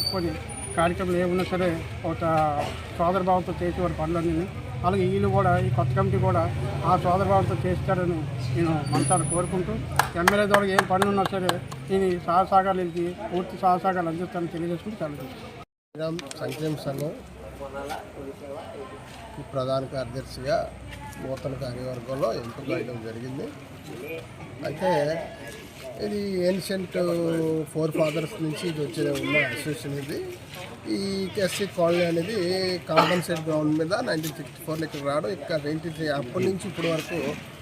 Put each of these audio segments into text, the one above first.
చెప్పుకొని కార్యక్రమాలు ఏమున్నా సరే ఒక సోదరభావంతో చేసేవారు పనులన్నీ. అలాగే వీళ్ళు కూడా ఈ కొత్త కమిటీ కూడా ఆ సోదరభావంతో చేస్తారని నేను మనసారా కోరుకుంటూ ఎమ్మెల్యే ద్వారా ఏం పనులు ఉన్నా సరే నేను సహసాగాలకి పూర్తి సహసాగాలు అందిస్తానని తెలియజేసుకుంటూ శ్రీరామ్ సంక్షేమ సంఘం ప్రధాన కార్యదర్శిగా నూతన కార్యవర్గంలో ఎంపిక చేయడం జరిగింది. అయితే ఇది ఏన్షియంట్ 4 ఫాదర్స్ నుంచి ఇది వచ్చే ఉన్న అసోసియేషన్. ఇది ఈ ఎస్సీ కాలనీ అనేది కాంపన్సేట్ గ్రౌండ్ మీద 1964 ఇక్కడ రావడం, ఇక్కడ అప్పటి నుంచి ఇప్పటి వరకు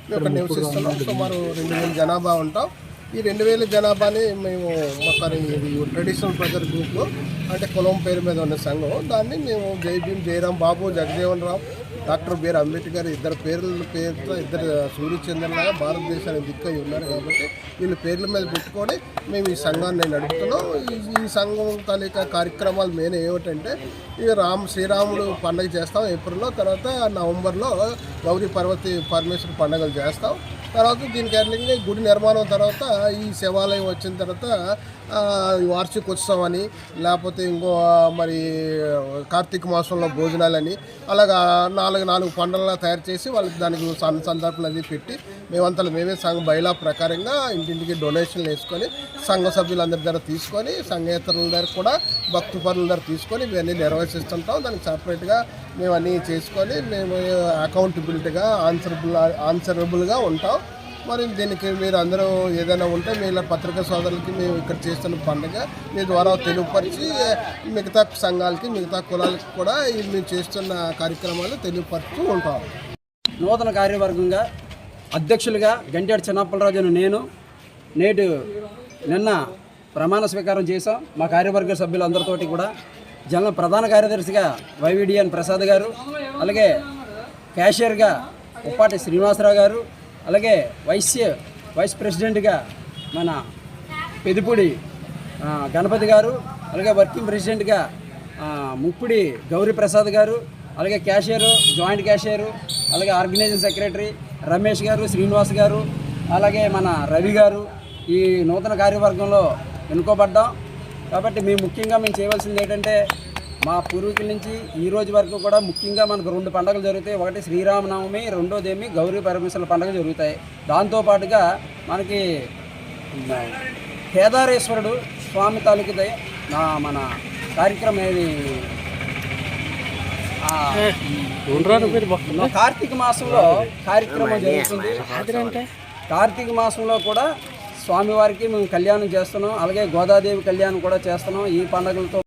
మేము ఇక్కడ నివసిస్తున్నాం. సుమారు 2000 జనాభా ఉంటాం. ఈ 2000 జనాభాని మేము మొత్తం ఇది ట్రెడిషనల్ బ్రదర్ గ్రూప్ అంటే కులం పేరు మీద ఉన్న సంఘం. దాన్ని మేము జై భీమ్, జయరాం బాబు, జగజీవన్ రామ్, డాక్టర్ బిఆర్ అంబేద్కర్ ఇద్దరు పేరుతో ఇద్దరు సూర్యచంద్రలాగా భారతదేశానికి దిక్కై ఉన్నారు కాబట్టి వీళ్ళ పేర్ల మీద పెట్టుకొని మేము ఈ సంఘాన్ని నడుపుతున్నాం. ఈ సంఘం తాలూకా కార్యక్రమాలు మెయిన్ ఏమిటంటే ఇక శ్రీరాముడు పండుగ చేస్తాం ఏప్రిల్లో, తర్వాత నవంబర్లో గౌరీ పార్వతి పరమేశ్వర పండుగలు చేస్తాం. తర్వాత దీనికి అన్నింటినీ గుడి నిర్మాణం తర్వాత ఈ శివాలయం వచ్చిన తర్వాత వార్షికోత్సవం అని, లేకపోతే ఇంకో మరి కార్తీక మాసంలో భోజనాలని అలాగా 4 పండుగలా తయారు చేసి వాళ్ళకి దానికి సందర్భాలు అది పెట్టి మేమే సంఘ బయలా ప్రకారంగా ఇంటింటికి డొనేషన్లు వేసుకొని సంఘ సభ్యులందరి దగ్గర తీసుకొని సంఘేతరుల దగ్గర కూడా భక్తి పరుల దగ్గర తీసుకొని ఇవన్నీ నిర్వహిస్తుంటాం. దానికి సపరేట్గా మేము అన్నీ చేసుకొని మేము అకౌంటబిలిటీగా ఆన్సరబుల్గా ఉంటాం. మరి దీనికి మీరు అందరూ ఏదైనా ఉంటే మీ పత్రికా సోదరులకి మేము ఇక్కడ చేస్తున్న పండుగ మీ ద్వారా తెలియపరిచి మిగతా సంఘాలకి మిగతా కులాలకి కూడా మేము చేస్తున్న కార్యక్రమాలు తెలియపరుస్తూ ఉంటాం. నూతన కార్యవర్గంగా అధ్యక్షులుగా గంటేటి చిన్నప్పలరాజు నేను నిన్న ప్రమాణ స్వీకారం చేశాం. మా కార్యవర్గ సభ్యులందరితోటి కూడా ప్రధాన కార్యదర్శిగా వైవిడిఎన్ ప్రసాద్ గారు, అలాగే క్యాషియర్గా ఉప్పాటి శ్రీనివాసరావు గారు, అలాగే వైస్ ప్రెసిడెంట్గా మన పెదిపూడి గణపతి గారు, అలాగే వర్కింగ్ ప్రెసిడెంట్గా ముప్పిడి గౌరీ ప్రసాద్ గారు, అలాగే క్యాషియరు, జాయింట్ క్యాషియరు, అలాగే ఆర్గనైజింగ్ సెక్రటరీ రమేష్ గారు, శ్రీనివాస్ గారు, అలాగే మన రవి గారు ఈ నూతన కార్యవర్గంలో ఎన్నుకోబడ్డాం. కాబట్టి మేము చేయవలసింది ఏంటంటే మా పూర్వీకుల నుంచి ఈ రోజు వరకు కూడా ముఖ్యంగా మనకు 2 పండుగలు జరుగుతాయి. ఒకటి శ్రీరామనవమి, రెండోదేమి గౌరీ పరమేశ్వరుల పండుగ జరుగుతాయి. దాంతోపాటుగా మనకి కేదారేశ్వరుడు స్వామి తాలూకుదే మన కార్యక్రమం ఏది కార్తీక మాసంలో కార్యక్రమం జరుగుతుంది. కార్తీక మాసంలో కూడా స్వామివారికి మేము కళ్యాణం చేస్తున్నాం. అలాగే గోదాదేవి కళ్యాణం కూడా చేస్తున్నాం. ఈ పండుగలతో